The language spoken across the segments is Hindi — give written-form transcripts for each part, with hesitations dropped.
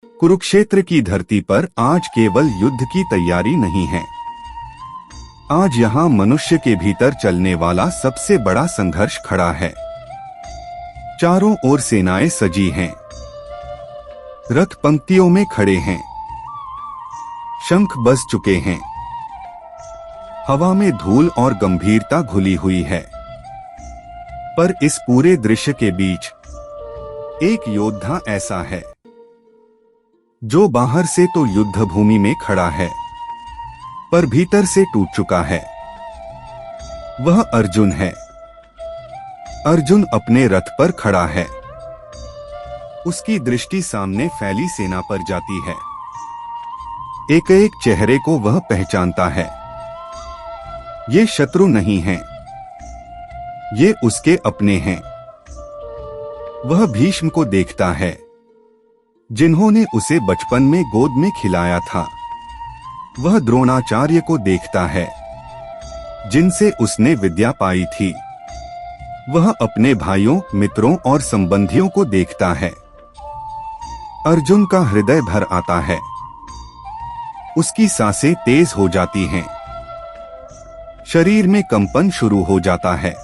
कुरुक्षेत्र की धरती पर आज केवल युद्ध की तैयारी नहीं है। आज यहाँ मनुष्य के भीतर चलने वाला सबसे बड़ा संघर्ष खड़ा है। चारों ओर सेनाएं सजी हैं, रथ पंक्तियों में खड़े हैं, शंख बज चुके हैं, हवा में धूल और गंभीरता घुली हुई है। पर इस पूरे दृश्य के बीच एक योद्धा ऐसा है जो बाहर से तो युद्ध भूमि में खड़ा है, पर भीतर से टूट चुका है। वह अर्जुन है। अर्जुन अपने रथ पर खड़ा है। उसकी दृष्टि सामने फैली सेना पर जाती है। एक एक चेहरे को वह पहचानता है। ये शत्रु नहीं हैं, ये उसके अपने हैं। वह भीष्म को देखता है, जिन्होंने उसे बचपन में गोद में खिलाया था। वह द्रोणाचार्य को देखता है, जिनसे उसने विद्या पाई थी। वह अपने भाइयों, मित्रों और संबंधियों को देखता है। अर्जुन का हृदय भर आता है। उसकी सांसें तेज हो जाती हैं। शरीर में कंपन शुरू हो जाता है।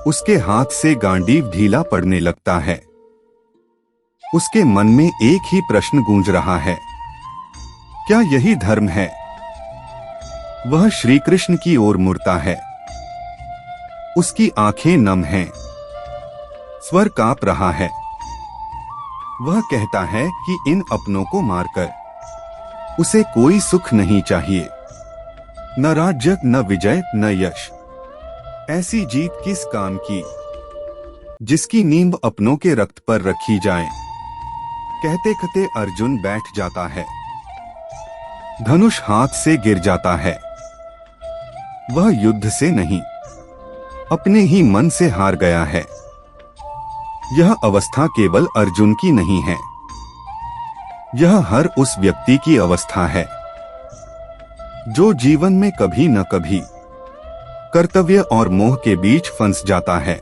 उसके हाथ से गांडीव ढीला पड़ने लगता है। उसके मन में एक ही प्रश्न गूंज रहा है, क्या यही धर्म है? वह श्री कृष्ण की ओर मुड़ता है। उसकी आंखें नम हैं, स्वर कांप रहा है। वह कहता है कि इन अपनों को मारकर उसे कोई सुख नहीं चाहिए, न राज्य, न विजय, न यश। ऐसी जीत किस काम की, जिसकी नींव अपनों के रक्त पर रखी जाए। कहते कहते अर्जुन बैठ जाता है। धनुष हाथ से गिर जाता है। वह युद्ध से नहीं, अपने ही मन से हार गया है। यह अवस्था केवल अर्जुन की नहीं है, यह हर उस व्यक्ति की अवस्था है जो जीवन में कभी न कभी कर्तव्य और मोह के बीच फंस जाता है।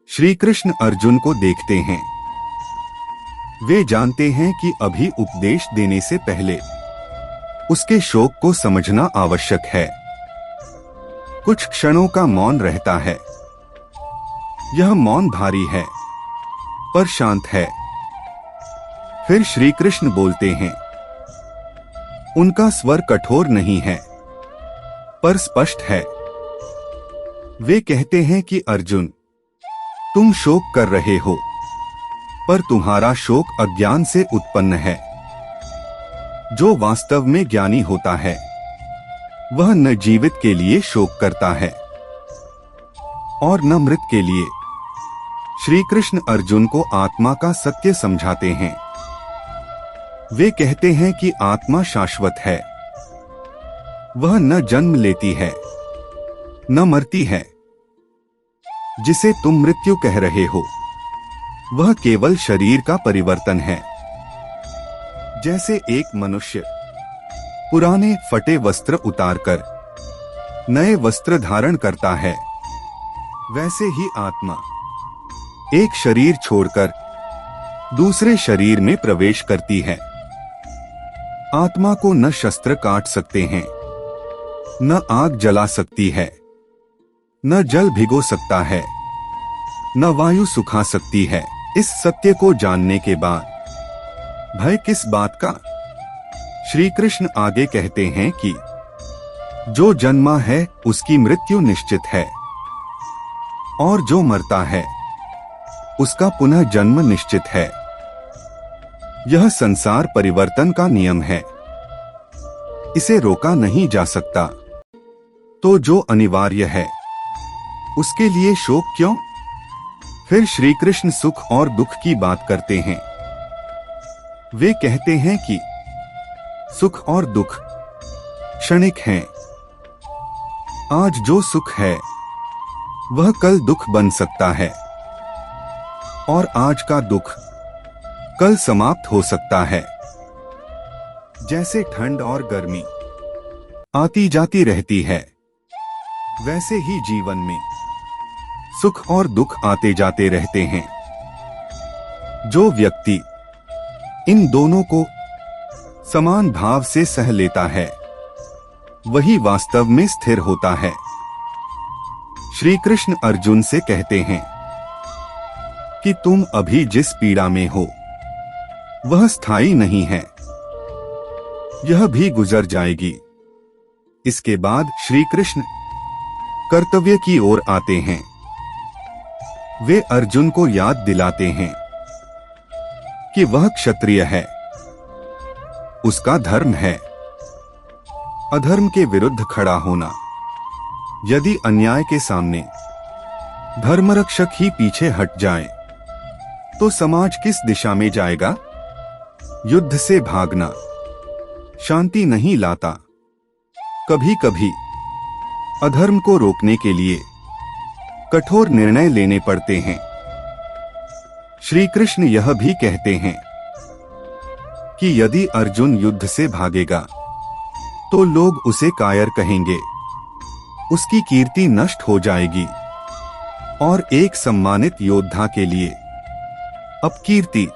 श्री कृष्ण अर्जुन को देखते हैं। वे जानते हैं कि अभी उपदेश देने से पहले उसके शोक को समझना आवश्यक है। कुछ क्षणों का मौन रहता है। यह मौन भारी है, पर शांत है। फिर श्री कृष्ण बोलते हैं। उनका स्वर कठोर नहीं है, पर स्पष्ट है। वे कहते हैं कि अर्जुन, तुम शोक कर रहे हो, पर तुम्हारा शोक अज्ञान से उत्पन्न है। जो वास्तव में ज्ञानी होता है, वह न जीवित के लिए शोक करता है और न मृत के लिए। श्री कृष्ण अर्जुन को आत्मा का सत्य समझाते हैं। वे कहते हैं कि आत्मा शाश्वत है। वह न जन्म लेती है, न मरती है। जिसे तुम मृत्यु कह रहे हो, वह केवल शरीर का परिवर्तन है। जैसे एक मनुष्य पुराने फटे वस्त्र उतारकर नए वस्त्र धारण करता है, वैसे ही आत्मा एक शरीर छोड़कर दूसरे शरीर में प्रवेश करती है। आत्मा को न शस्त्र काट सकते हैं, न आग जला सकती है, न जल भिगो सकता है, न वायु सुखा सकती है। इस सत्य को जानने के बाद भय किस बात का? श्री कृष्ण आगे कहते हैं कि जो जन्मा है उसकी मृत्यु निश्चित है, और जो मरता है उसका पुनः जन्म निश्चित है। यह संसार परिवर्तन का नियम है, इसे रोका नहीं जा सकता। तो जो अनिवार्य है, उसके लिए शोक क्यों? फिर श्री कृष्ण सुख और दुख की बात करते हैं। वे कहते हैं कि सुख और दुख क्षणिक हैं। आज जो सुख है, वह कल दुख बन सकता है, और आज का दुख कल समाप्त हो सकता है। जैसे ठंड और गर्मी आती जाती रहती है, वैसे ही जीवन में सुख और दुख आते जाते रहते हैं। जो व्यक्ति इन दोनों को समान भाव से सह लेता है, वही वास्तव में स्थिर होता है। श्री कृष्ण अर्जुन से कहते हैं कि तुम अभी जिस पीड़ा में हो वह स्थायी नहीं है, यह भी गुजर जाएगी। इसके बाद श्री कृष्ण कर्तव्य की ओर आते हैं। वे अर्जुन को याद दिलाते हैं कि वह क्षत्रिय है, उसका धर्म है अधर्म के विरुद्ध खड़ा होना। यदि अन्याय के सामने धर्मरक्षक ही पीछे हट जाए तो समाज किस दिशा में जाएगा? युद्ध से भागना शांति नहीं लाता। कभी कभी अधर्म को रोकने के लिए कठोर निर्णय लेने पड़ते हैं। श्री कृष्ण यह भी कहते हैं कि यदि अर्जुन युद्ध से भागेगा तो लोग उसे कायर कहेंगे, उसकी कीर्ति नष्ट हो जाएगी और एक सम्मानित योद्धा के लिए अपकीर्ति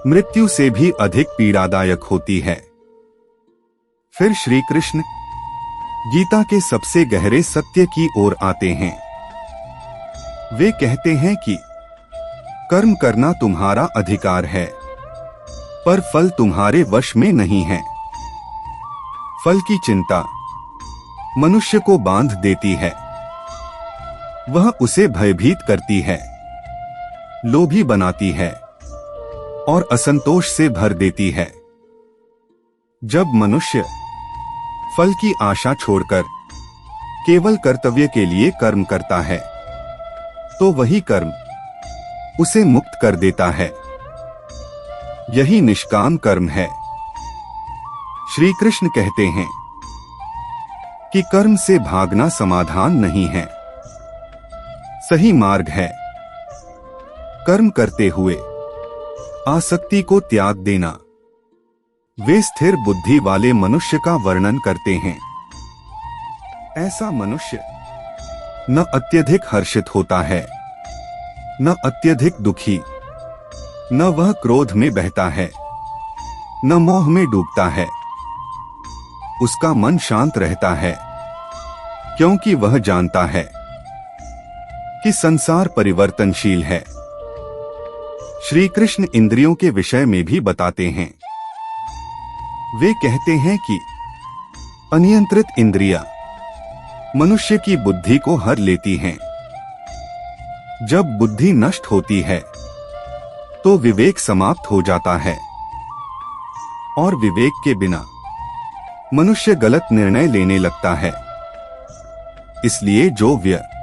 मृत्यु से भी अधिक पीड़ादायक होती है। फिर श्री कृष्ण गीता के सबसे गहरे सत्य की ओर आते हैं। वे कहते हैं कि कर्म करना तुम्हारा अधिकार है, पर फल तुम्हारे वश में नहीं है। फल की चिंता मनुष्य को बांध देती है, वह उसे भयभीत करती है, लोभी बनाती है और असंतोष से भर देती है। जब मनुष्य फल की आशा छोड़कर केवल कर्तव्य के लिए कर्म करता है तो वही कर्म उसे मुक्त कर देता है। यही निष्काम कर्म है। श्री कृष्ण कहते हैं कि कर्म से भागना समाधान नहीं है, सही मार्ग है। कर्म करते हुए आसक्ति को त्याग देना। वे स्थिर बुद्धि वाले मनुष्य का वर्णन करते हैं। ऐसा मनुष्य न अत्यधिक हर्षित होता है, न अत्यधिक दुखी, न वह क्रोध में बहता है, न मोह में डूबता है। उसका मन शांत रहता है, क्योंकि वह जानता है कि संसार परिवर्तनशील है। श्री कृष्ण इंद्रियों के विषय में भी बताते हैं। वे कहते हैं कि अनियंत्रित इंद्रियां मनुष्य की बुद्धि को हर लेती हैं। जब बुद्धि नष्ट होती है तो विवेक समाप्त हो जाता है और विवेक के बिना मनुष्य गलत निर्णय लेने लगता है। इसलिए जो व्यक्ति